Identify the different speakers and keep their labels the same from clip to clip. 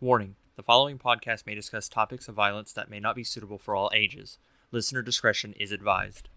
Speaker 1: Warning: the following podcast may discuss topics of violence that may not be suitable for all ages. Listener discretion is advised.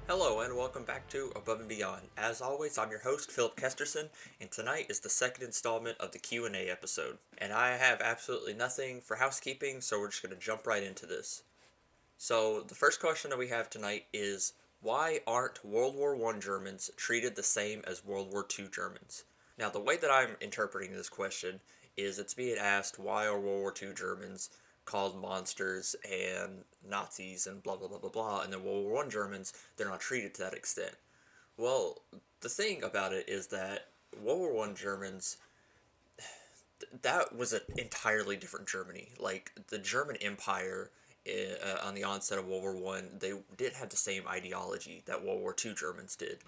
Speaker 2: Hello and welcome back to Above and Beyond. As always, I'm your host, Philip Kesterson, and tonight is the second installment of the Q&A episode. And I have absolutely nothing for housekeeping, so we're just going to jump right into this. So, the first question that we have tonight is, why aren't World War I Germans treated the same as World War II Germans? Now, the way that I'm interpreting this question is it's being asked, why are World War II Germans called monsters and Nazis and blah blah blah blah blah, and then World War I Germans, they're not treated to that extent. Well, the thing about it is that World War I Germans, that was an entirely different Germany. Like, the German Empire, on the onset of World War One, they did have the same ideology that World War II Germans did.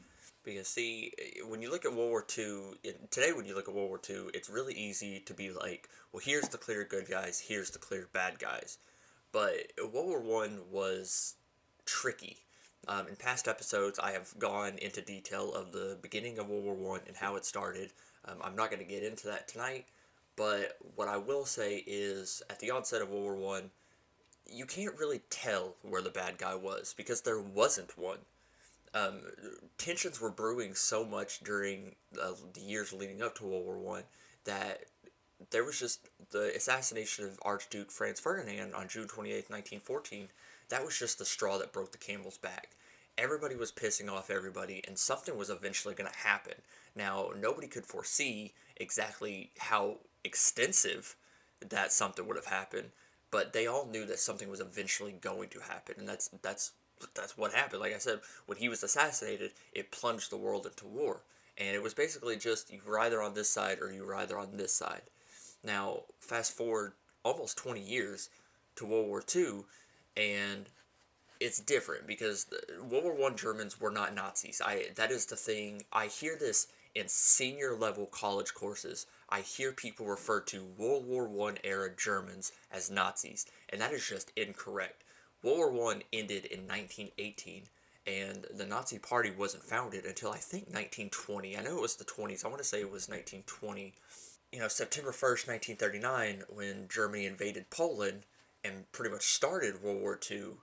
Speaker 2: Because, see, when you look at World War II, today when you look at World War II, it's really easy to be like, well, here's the clear good guys, here's the clear bad guys. But World War One was tricky. In past episodes, I have gone into detail of the beginning of World War One and how it started. I'm not going to get into that tonight, but what I will say is, at the onset of World War One, you can't really tell where the bad guy was, because there wasn't one. Tensions were brewing so much during the years leading up to World War One that there was just the assassination of Archduke Franz Ferdinand on June 28th, 1914. That was just the straw that broke the camel's back. Everybody was pissing off everybody, and something was eventually going to happen. Now, nobody could foresee exactly how extensive that something would have happened, but they all knew that something was eventually going to happen, and that's what happened. Like I said, when he was assassinated, it plunged the world into war. And it was basically just, you were either on this side or you were either on this side. Now, fast forward almost 20 years to World War II, and it's different because World War I Germans were not Nazis. That is the thing. I hear this in senior level college courses. I hear people refer to World War I era Germans as Nazis, and that is just incorrect. World War I ended in 1918, and the Nazi Party wasn't founded until I think 1920. I know it was the 20s. I want to say it was 1920. September 1st, 1939, when Germany invaded Poland and pretty much started World War II,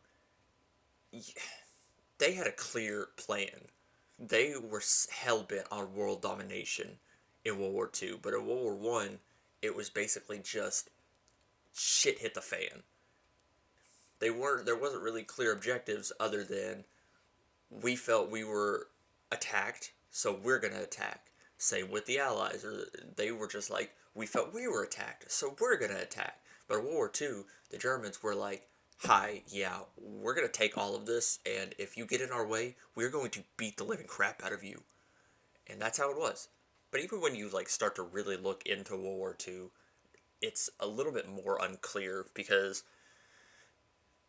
Speaker 2: they had a clear plan. They were hell-bent on world domination in World War II, but in World War I, it was basically just shit hit the fan. There wasn't really clear objectives other than we felt we were attacked, so we're going to attack. Same with the Allies, or they were just like, we felt we were attacked, so we're going to attack. But in World War II, the Germans were like, hi, yeah, we're going to take all of this, and if you get in our way, we're going to beat the living crap out of you. And that's how it was. But even when you start to really look into World War II, it's a little bit more unclear, because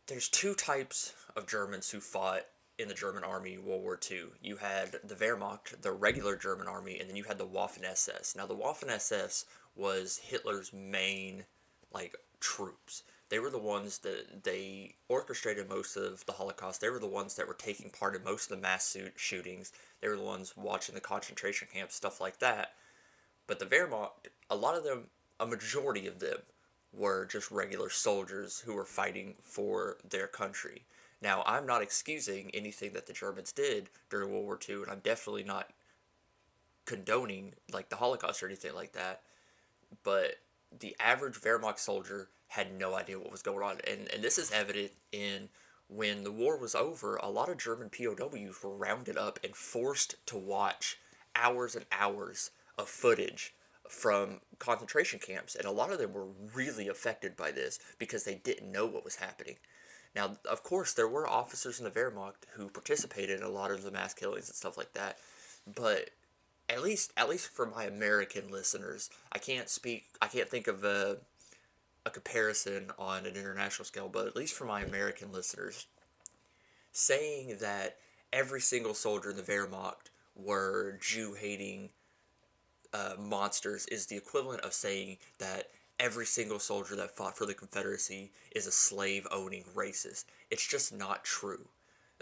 Speaker 2: there's two types of Germans who fought in the German army in World War II. You had the Wehrmacht, the regular German army, and then you had the Waffen-SS. Now, the Waffen-SS was Hitler's main, troops. They were the ones that they orchestrated most of the Holocaust. They were the ones that were taking part in most of the mass shootings. They were the ones watching the concentration camps, stuff like that. But the Wehrmacht, a majority of them, were just regular soldiers who were fighting for their country. Now, I'm not excusing anything that the Germans did during World War II, and I'm definitely not condoning, the Holocaust or anything like that, but the average Wehrmacht soldier had no idea what was going on, and this is evident in when the war was over. A lot of German POWs were rounded up and forced to watch hours and hours of footage from concentration camps, and a lot of them were really affected by this because they didn't know what was happening. Now, of course, there were officers in the Wehrmacht who participated in a lot of the mass killings and stuff like that, but at least for my American listeners, I can't think of a comparison on an international scale, but at least for my American listeners, saying that every single soldier in the Wehrmacht were Jew hating monsters is the equivalent of saying that every single soldier that fought for the Confederacy is a slave owning racist. It's just not true.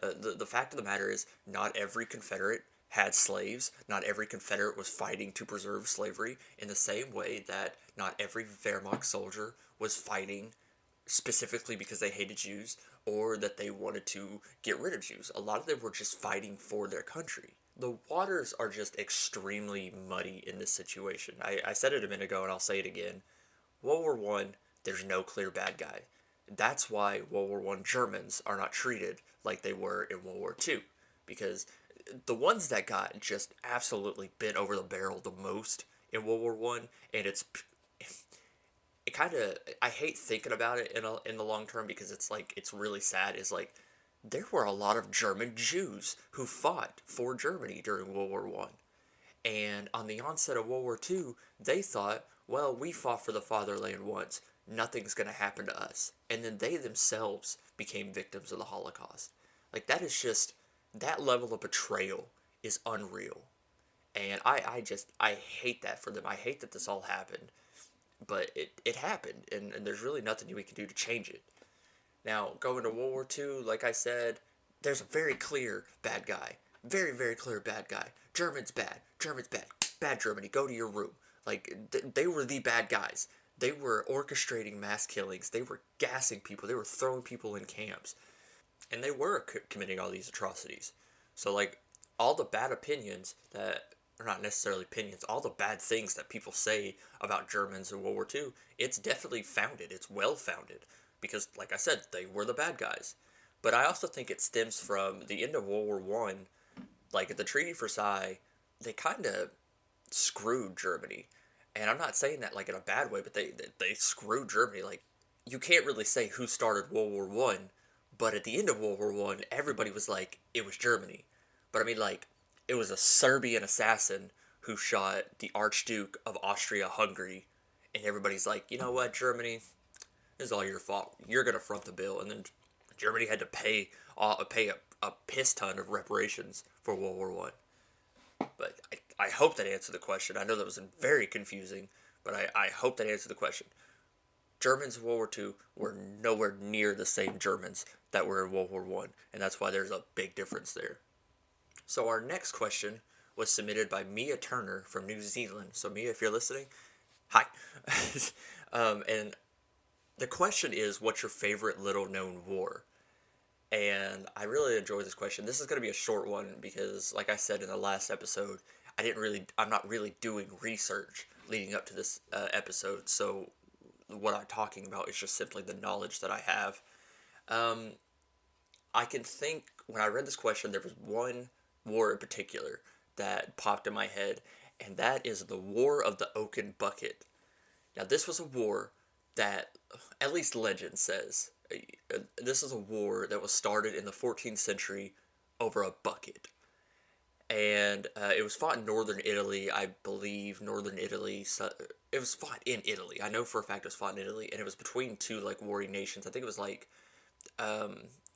Speaker 2: The fact of the matter is, not every Confederate had slaves. Not every Confederate was fighting to preserve slavery, in the same way that not every Wehrmacht soldier was fighting specifically because they hated Jews or that they wanted to get rid of Jews. A lot of them were just fighting for their country. The waters are just extremely muddy in this situation. I said it a minute ago and I'll say it again. World War One, there's no clear bad guy. That's why World War One Germans are not treated like they were in World War Two, because the ones that got just absolutely bent over the barrel the most in World War One, and it kind of, I hate thinking about it in the long term because it's like it's really sad. Is like there were a lot of German Jews who fought for Germany during World War One. And on the onset of World War Two, they thought, well, we fought for the fatherland once. Nothing's going to happen to us. And then they themselves became victims of the Holocaust. Like, that is just, that level of betrayal is unreal. And I hate that for them. I hate that this all happened. But it happened, and there's really nothing we can do to change it. Now, going to World War Two, like I said, there's a very clear bad guy. Very, very clear bad guy. German's bad. German's bad. Bad Germany. Go to your room. Like, they were the bad guys. They were orchestrating mass killings. They were gassing people. They were throwing people in camps. And they were committing all these atrocities. So, like, all the bad opinions that, or not necessarily opinions, all the bad things that people say about Germans in World War II, it's definitely founded. It's well founded. Because, like I said, they were the bad guys. But I also think it stems from the end of World War One. Like, at the Treaty of Versailles, they kind of screwed Germany. And I'm not saying that, like, in a bad way, but they screwed Germany. Like, you can't really say who started World War One, but at the end of World War One, everybody was like, it was Germany. But I mean, like, it was a Serbian assassin who shot the Archduke of Austria-Hungary, and everybody's like, you know what, Germany, this is all your fault. You're gonna front the bill, and then Germany had to pay a piss ton of reparations for World War One. But I hope that answered the question. I know that was very confusing, but I hope that answered the question. Germans in World War Two were nowhere near the same Germans that were in World War One, and that's why there's a big difference there. So our next question was submitted by Mia Turner from New Zealand. So Mia, if you're listening, hi. And the question is, what's your favorite little known war? And I really enjoyed this question. This is going to be a short one because, like I said in the last episode, I'm not really doing research leading up to this episode. So what I'm talking about is just simply the knowledge that I have. I can think, when I read this question, there was one war in particular that popped in my head, and that is the War of the Oaken Bucket. Now, this was a war that, at least legend says, this is a war that was started in the 14th century over a bucket. And it was fought in northern Italy, I believe. Northern Italy. So it was fought in Italy. I know for a fact it was fought in Italy, and it was between two like warring nations. I think it was like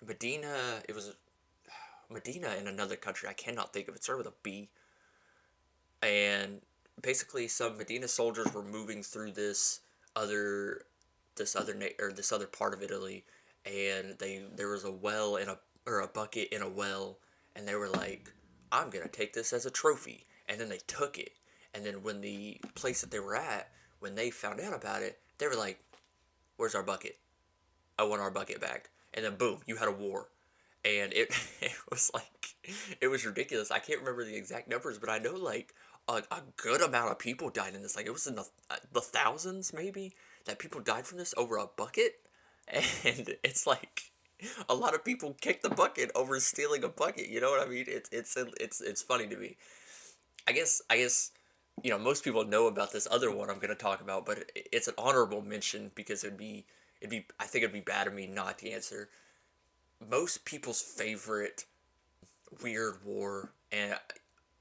Speaker 2: Medina. It was Medina and another country. I cannot think of it. It started with a B. And basically, some Medina soldiers were moving through other this other part of Italy, and there was a well in a bucket in a well, and they were like, I'm gonna take this as a trophy. And then they took it. And then when the place that they were at, when they found out about it, they were like, where's our bucket? I want our bucket back. And then boom, you had a war. And it was like, it was ridiculous. I can't remember the exact numbers, but I know like a good amount of people died in this. Like, it was in the thousands maybe that people died from this over a bucket. And it's like, a lot of people kick the bucket over stealing a bucket. You know what I mean? It's funny to me. I guess most people know about this other one I'm going to talk about, but it's an honorable mention because I think it'd be bad of me not to answer. Most people's favorite weird war, and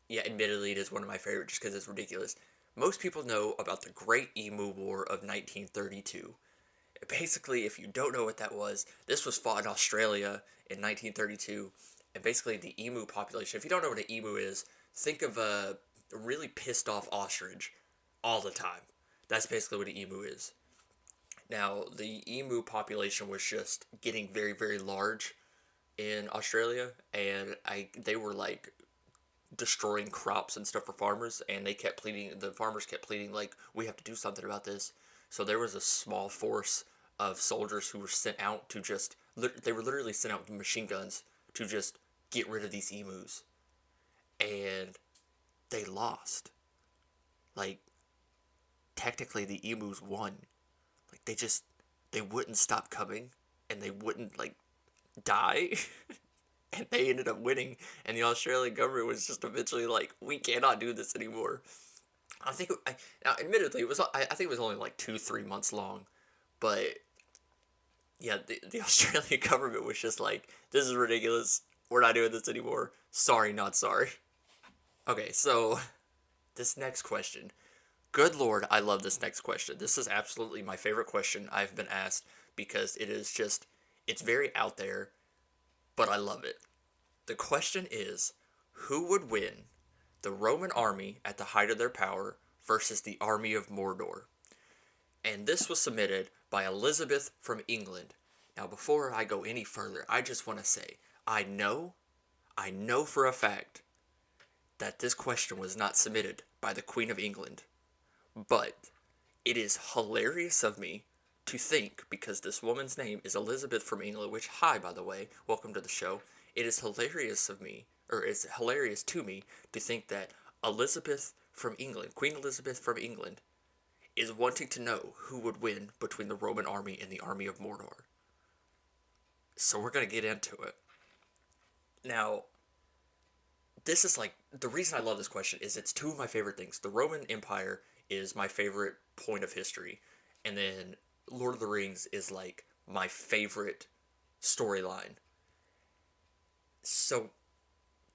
Speaker 2: Yeah, admittedly, it is one of my favorite just because it's ridiculous. Most people know about the Great Emu War of 1932. Basically, if you don't know what that was, this was fought in Australia in 1932, and basically the emu population. If you don't know what an emu is, think of a really pissed off ostrich all the time. That's basically what an emu is. Now, the emu population was just getting very, very large in Australia, and they were like destroying crops and stuff for farmers, and the farmers kept pleading, like, we have to do something about this. So there was a small force of soldiers who were sent out to they were literally sent out with machine guns to just get rid of these emus. And they lost. Like, technically the emus won. Like, they wouldn't stop coming, and they wouldn't, like, die. And they ended up winning, and the Australian government was just eventually like, we cannot do this anymore. Now, admittedly, I think it was only like 2-3 months long, but yeah, the Australian government was just like, this is ridiculous. We're not doing this anymore. Sorry, not sorry. Okay, so this next question. Good Lord, I love this next question. This is absolutely my favorite question I've been asked because it's very out there, but I love it. The question is, who would win, the Roman army at the height of their power versus the army of Mordor? And this was submitted by Elizabeth from England. Now, before I go any further, I just want to say, I know for a fact that this question was not submitted by the Queen of England, but it is hilarious of me to think, because this woman's name is Elizabeth from England, which, hi, by the way, welcome to the show. It is hilarious of me, or it's hilarious to me, to think that Elizabeth from England, Queen Elizabeth from England, is wanting to know who would win between the Roman army and the army of Mordor. So we're going to get into it. Now, this is like, the reason I love this question is it's two of my favorite things. The Roman Empire is my favorite point of history, and then Lord of the Rings is like my favorite storyline. So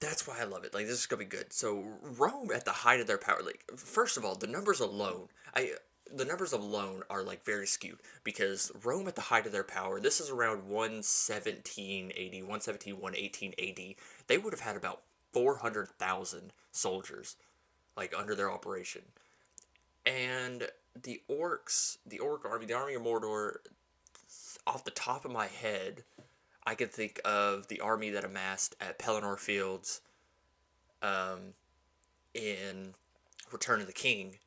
Speaker 2: that's why I love it. Like, this is gonna be good. So Rome at the height of their power, like, first of all, the numbers alone are like very skewed because Rome at the height of their power, this is around 117 AD, 117, 118 AD. They would have had about 400,000 soldiers like under their operation. And the orc army, the army of Mordor, off the top of my head, I can think of the army that amassed at Pelennor Fields in Return of the King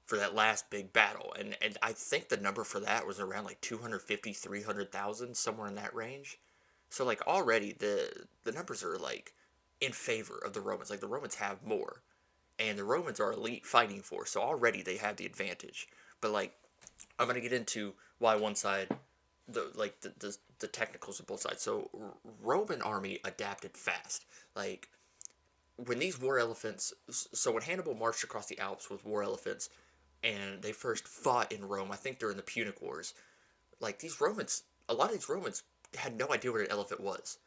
Speaker 2: for that last big battle. And I think the number for that was around like 250, 300,000, somewhere in that range. So like already the numbers are like in favor of the Romans. Like the Romans have more. And the Romans are elite fighting force, so already they have the advantage. But like I'm gonna get into why one side the technicals of both sides. So Roman army adapted fast. Like when these war elephants, so when Hannibal marched across the Alps with war elephants, and they first fought in Rome, I think during the Punic Wars, like a lot of these Romans had no idea what an elephant was.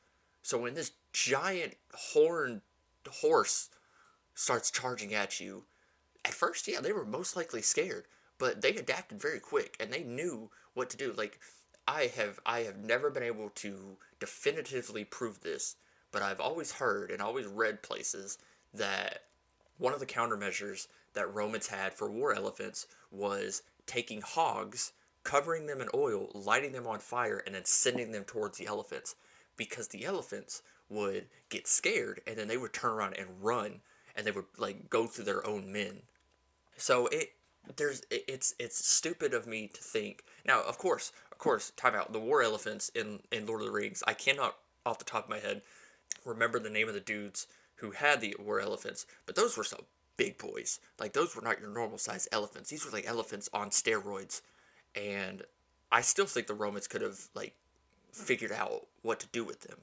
Speaker 2: So when this giant horned horse starts charging at you, at first, yeah, they were most likely scared, but they adapted very quick and they knew what to do. Like I have never been able to definitively prove this, but I've always heard and always read places that one of the countermeasures that Romans had for war elephants was taking hogs, covering them in oil, lighting them on fire, and then sending them towards the elephants. Because the elephants would get scared and then they would turn around and run and they would like go through their own men. So it's stupid of me to think. Now, of course, time out. The war elephants in Lord of the Rings, I cannot off the top of my head remember the name of the dudes who had the war elephants, but those were some big boys. Like those were not your normal size elephants. These were like elephants on steroids. And I still think the Romans could have like figured out what to do with them.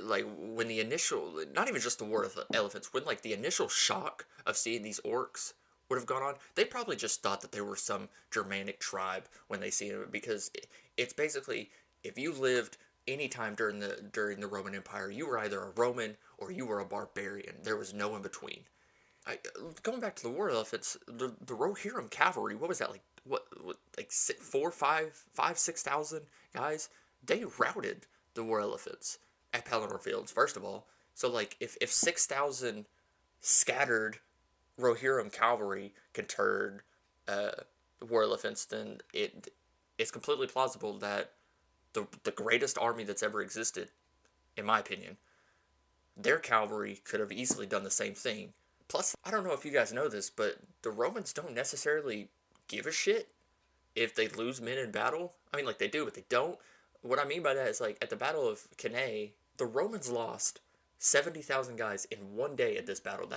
Speaker 2: Like when the initial, not even just the war of the elephants, when like the initial shock of seeing these orcs would have gone on, they probably just thought that they were some Germanic tribe when they see them, because it's basically, if you lived any time during the Roman Empire, you were either a Roman or you were a barbarian. There was no in between. Going back to the war elephants, the Rohirrim cavalry, what was that, like, like 6,000 guys? They routed the war elephants at Pelennor Fields, first of all. So, like, if 6,000 scattered Rohirrim cavalry can turn war elephants, then it's completely plausible that the greatest army that's ever existed, in my opinion, their cavalry could have easily done the same thing. Plus, I don't know if you guys know this, but the Romans don't necessarily give a shit if they lose men in battle. I mean, like, they do, but they don't. What I mean by that is, like, at the Battle of Cannae, the Romans lost 70,000 guys in one day at this battle.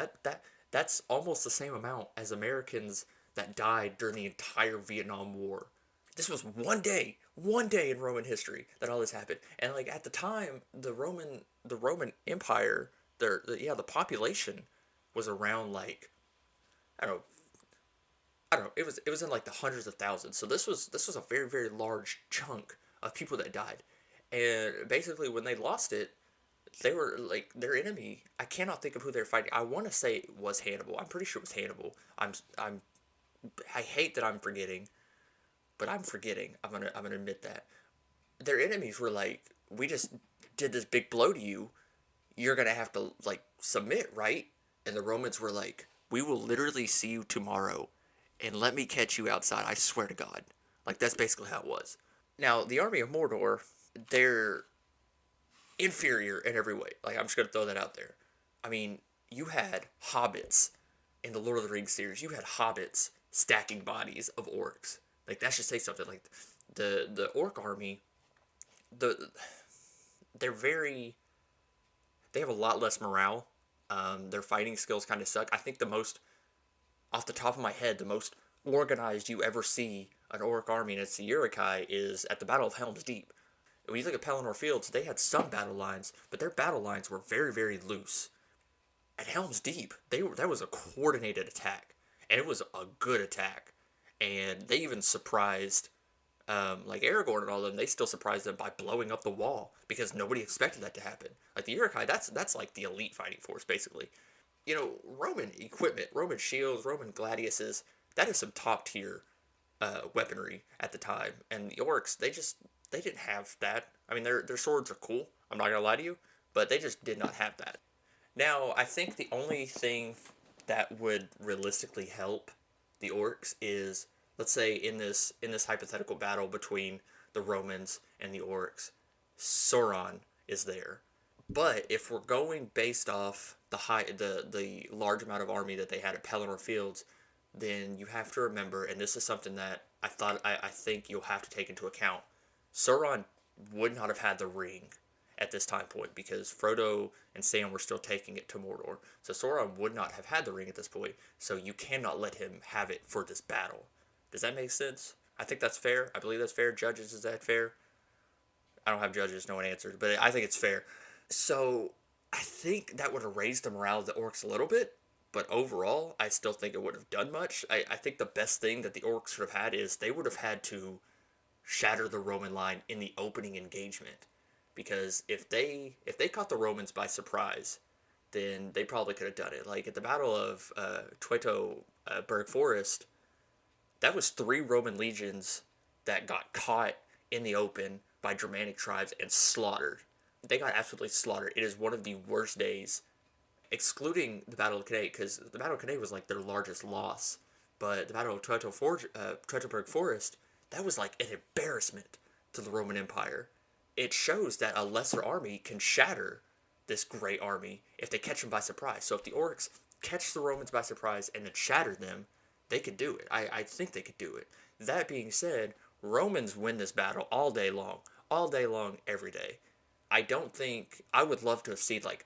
Speaker 2: That's almost the same amount as Americans that died during the entire Vietnam War. This was one day in Roman history that all this happened. And, like, at the time, the Roman Empire, the population was around, like, I don't know, it was in, like, the hundreds of thousands. So this was a very, very large chunk of people that died. And basically, when they lost it, they were, like, their enemy. I cannot think of who they're fighting. I want to say it was Hannibal. I'm pretty sure it was Hannibal. I hate that I'm forgetting, but I'm forgetting. I'm gonna admit that their enemies were like, we just did this big blow to you. You're gonna have to, like, submit, right? And the Romans were like, we will literally see you tomorrow, and let me catch you outside. I swear to God. Like, that's basically how it was. Now, the army of Mordor, they're inferior in every way. Like, I'm just gonna throw that out there. I mean, you had hobbits in the Lord of the Rings series. You had hobbits stacking bodies of orcs. Like, that should say something. Like, the orc army, they're very, they have a lot less morale. Their fighting skills kind of suck. I think the most, off the top of my head, the most organized you ever see an orc army, and it's the Uruk-hai, is at the Battle of Helm's Deep. When you look at Pelennor Fields, they had some battle lines, but their battle lines were very, very loose. At Helm's Deep, that was a coordinated attack, and it was a good attack. And they even surprised, like, Aragorn and all of them. They still surprised them by blowing up the wall because nobody expected that to happen. Like, the Uruk-hai, that's like the elite fighting force, basically. You know, Roman equipment, Roman shields, Roman gladiuses, that is some top tier weaponry at the time. And the orcs, they didn't have that. I mean, their swords are cool. I'm not gonna lie to you, but they just did not have that. Now, I think the only thing that would realistically help the orcs is, let's say, in this hypothetical battle between the Romans and the orcs, Sauron is there. But if we're going based off the large amount of army that they had at Pelennor Fields, then you have to remember, and this is something that I think you'll have to take into account. Sauron would not have had the ring at this time point because Frodo and Sam were still taking it to Mordor. So Sauron would not have had the ring at this point, so you cannot let him have it for this battle. Does that make sense? I think that's fair. I believe that's fair. Judges, is that fair? I don't have judges, no one answered, but I think it's fair. So I think that would have raised the morale of the orcs a little bit, but overall, I still think it would have done much. I think the best thing that the orcs would have had is they would have had to shatter the Roman line in the opening engagement. Because if they caught the Romans by surprise, then they probably could have done it. Like at the Battle of Teutoburg Forest, that was 3 Roman legions that got caught in the open by Germanic tribes and slaughtered. They got absolutely slaughtered. It is one of the worst days, excluding the Battle of Cannae, because the Battle of Cannae was like their largest loss. But the Battle of Teutoburg Forest, that was like an embarrassment to the Roman Empire. It shows that a lesser army can shatter this great army if they catch them by surprise. So if the orcs catch the Romans by surprise and then shatter them, they could do it. I think they could do it. That being said, Romans win this battle all day long, every day. I don't think, I would love to have seen like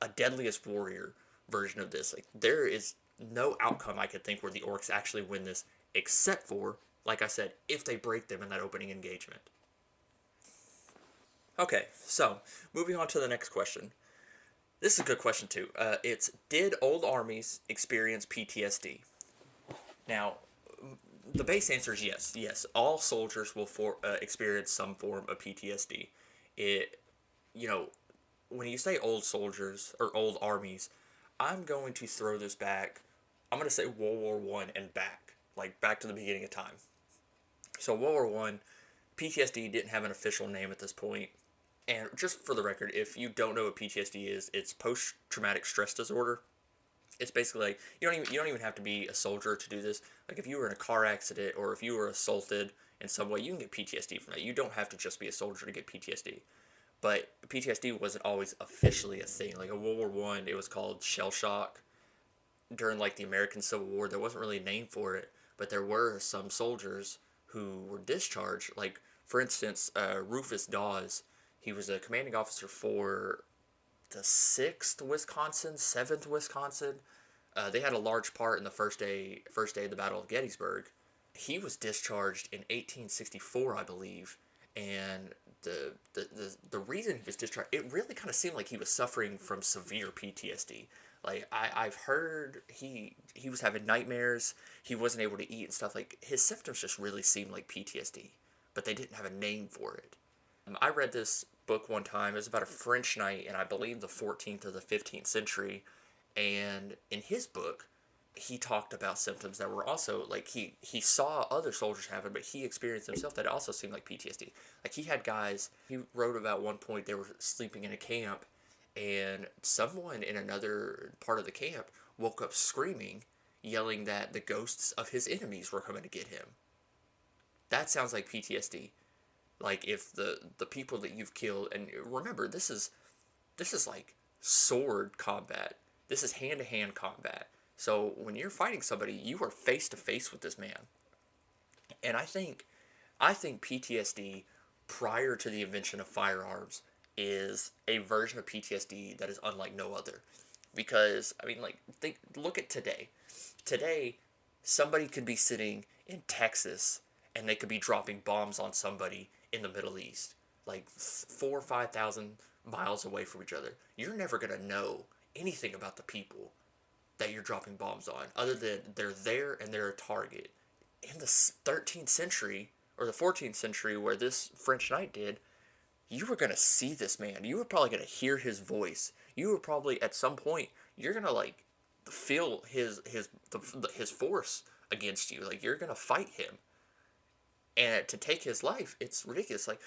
Speaker 2: a Deadliest Warrior version of this. Like, there is no outcome I could think where the orcs actually win this, except for, like I said, if they break them in that opening engagement. Okay, so moving on to the next question. This is a good question too. It's, did old armies experience PTSD? Now, the base answer is yes. Yes, all soldiers will experience some form of PTSD. It, you know, when you say old soldiers or old armies, I'm going to throw this back. I'm going to say World War One and back, like back to the beginning of time. So World War One, PTSD didn't have an official name at this point. And just for the record, if you don't know what PTSD is, it's post traumatic stress disorder. It's basically like you don't even have to be a soldier to do this. Like if you were in a car accident or if you were assaulted in some way, you can get PTSD from that. You don't have to just be a soldier to get PTSD. But PTSD wasn't always officially a thing. Like in World War One, it was called shell shock. During like the American Civil War, there wasn't really a name for it, but there were some soldiers who were discharged. Like for instance, Rufus Dawes, he was a commanding officer for the 6th Wisconsin, 7th Wisconsin. They had a large part in the first day of the Battle of Gettysburg. He was discharged in 1864, I believe, and the reason he was discharged, it really kind of seemed like he was suffering from severe PTSD. Like I've heard he was having nightmares. He wasn't able to eat and stuff. Like his symptoms just really seemed like PTSD, but they didn't have a name for it. I read this book one time. It was about a French knight in I believe the 14th or the 15th century, and in his book, he talked about symptoms that were also like he saw other soldiers have it, but he experienced himself that it also seemed like PTSD. Like he had guys. He wrote about one point they were sleeping in a camp, and someone in another part of the camp woke up screaming, yelling that the ghosts of his enemies were coming to get him. That sounds like PTSD. Like if the people that you've killed, and remember this is like sword combat. This is hand to hand combat. So when you're fighting somebody, you are face to face with this man. And I think PTSD prior to the invention of firearms is a version of PTSD that is unlike no other. Because I mean, like, look at today. Today, somebody could be sitting in Texas and they could be dropping bombs on somebody in the Middle East, like 4 or 5 thousand miles away from each other. You're never gonna know anything about the people that you're dropping bombs on, other than they're there and they're a target. In the 13th century or the 14th century, where this French knight did, you were gonna see this man. You were probably gonna hear his voice. You were probably at some point you're gonna like feel his force against you. Like you're gonna fight him, and to take his life, it's ridiculous. Like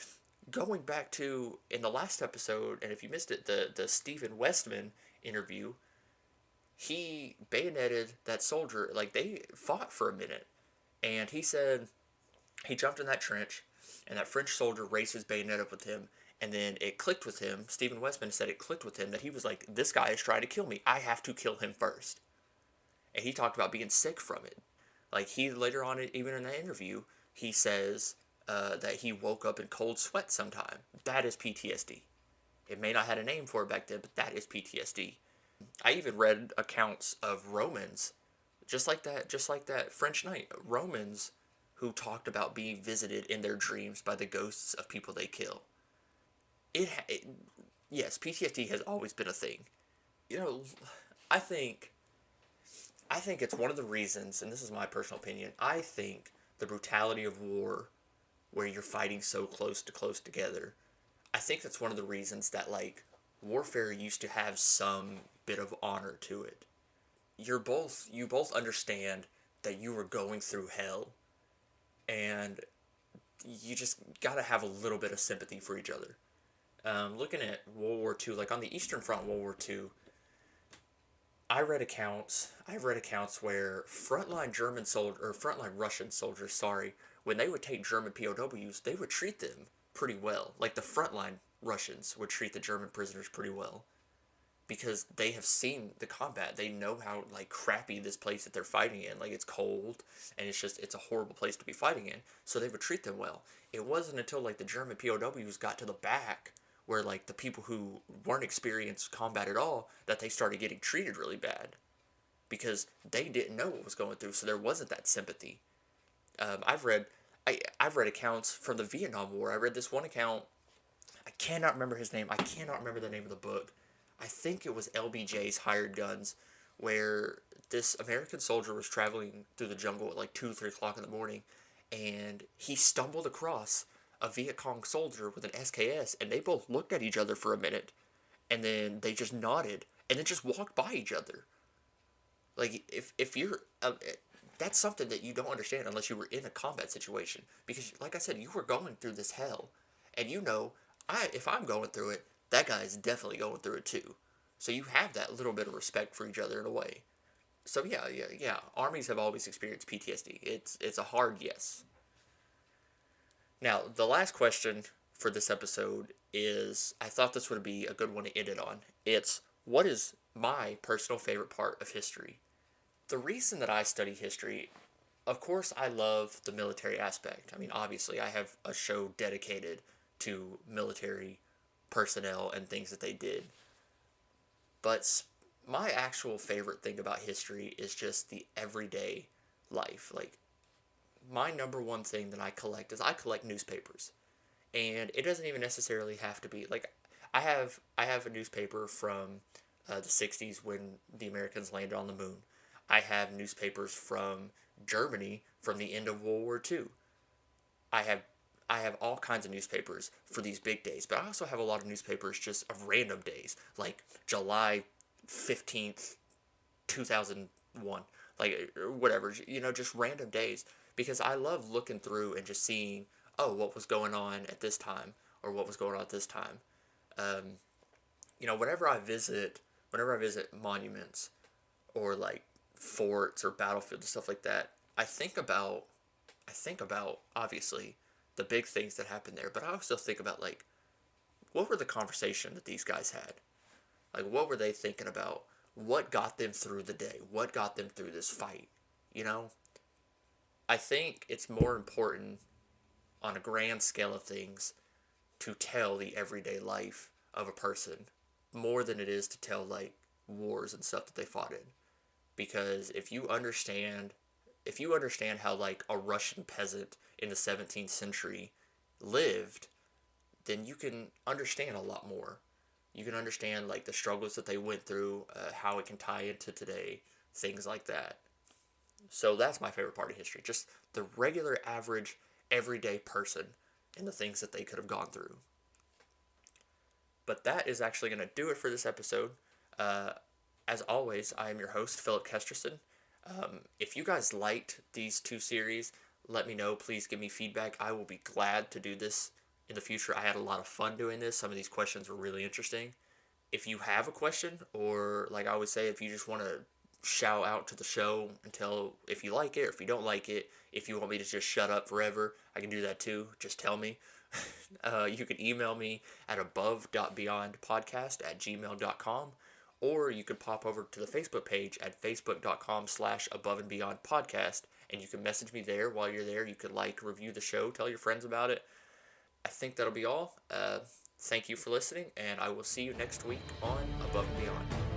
Speaker 2: going back to in the last episode, and if you missed it, the Stephan Westmann interview, he bayoneted that soldier. Like they fought for a minute, and he said he jumped in that trench, and that French soldier raised his bayonet up with him, and then it clicked with him. Stephan Westmann said it clicked with him that he was like, this guy is trying to kill me. I have to kill him first. And he talked about being sick from it. Like he later on, even in that interview, he says that he woke up in cold sweat sometime. That is PTSD. It may not have had a name for it back then, but that is PTSD. I even read accounts of Romans, just like that French knight, Romans who talked about being visited in their dreams by the ghosts of people they kill. It yes, PTSD has always been a thing. You know, I think I think it's one of the reasons, and this is my personal opinion. I think the brutality of war, where you're fighting so close together, I think that's one of the reasons that like warfare used to have some bit of honor to it. You both understand that you were going through hell, and you just gotta have a little bit of sympathy for each other. Looking at World War II, like on the Eastern Front, World War II, I've read accounts where frontline Russian soldiers, sorry, when they would take German POWs, they would treat them pretty well. Like the frontline Russians would treat the German prisoners pretty well, because they have seen the combat. They know how like crappy this place that they're fighting in. Like it's cold and it's a horrible place to be fighting in. So they would treat them well. It wasn't until like the German POWs got to the back, where like the people who weren't experienced combat at all, that they started getting treated really bad, because they didn't know what was going through. So there wasn't that sympathy. I've read I've read accounts from the Vietnam War. I read this one account. I cannot remember his name. I cannot remember the name of the book. I think it was LBJ's Hired Guns, where this American soldier was traveling through the jungle at like 2, 3 o'clock in the morning, and he stumbled across a Viet Cong soldier with an SKS, and they both looked at each other for a minute, and then they just nodded and then just walked by each other. Like if you're that's something that you don't understand unless you were in a combat situation, because like I said, you were going through this hell, and I if I'm going through it, that guy is definitely going through it too. So you have that little bit of respect for each other in a way. So yeah. Armies have always experienced PTSD. It's a hard yes. Now, the last question for this episode is, I thought this would be a good one to end it on. It's, what is my personal favorite part of history? The reason that I study history, of course, I love the military aspect. I mean, obviously, I have a show dedicated to military personnel and things that they did. But my actual favorite thing about history is just the everyday life. Like, my number one thing that I collect newspapers. And it doesn't even necessarily have to be like, I have a newspaper from the 60s when the Americans landed on the moon. I have newspapers from Germany from the end of World War II. I have I have all kinds of newspapers for these big days, but I also have a lot of newspapers just of random days, like July 15th, 2001, like or whatever, just random days, because I love looking through and just seeing, oh, what was going on at this time, or what was going on at this time. Um, whenever I visit monuments or like forts or battlefields and stuff like that, I think about obviously the big things that happened there, but I also think about like, what were the conversation that these guys had? Like, what were they thinking about? What got them through the day? What got them through this fight? You know, I think it's more important on a grand scale of things to tell the everyday life of a person more than it is to tell like wars and stuff that they fought in. Because if you understand how like a Russian peasant in the 17th century lived, then you can understand a lot more. You can understand like the struggles that they went through, how it can tie into today, things like that. So that's my favorite part of history, just the regular, average, everyday person and the things that they could have gone through. But that is actually going to do it for this episode. Uh, as always, I am your host, Philip Kesterson. If you guys liked these two series, let me know. Please give me feedback. I will be glad to do this in the future. I had a lot of fun doing this. Some of these questions were really interesting. If you have a question, or like I always say, if you just want to shout out to the show and tell if you like it or if you don't like it, if you want me to just shut up forever, I can do that too. Just tell me. You can email me at above.beyondpodcast@gmail.com, or you could pop over to the Facebook page at facebook.com/aboveandbeyondpodcast, and you can message me there. While you're there, you could like, review the show, tell your friends about it. I think that'll be all. Thank you for listening, and I will see you next week on Above and Beyond.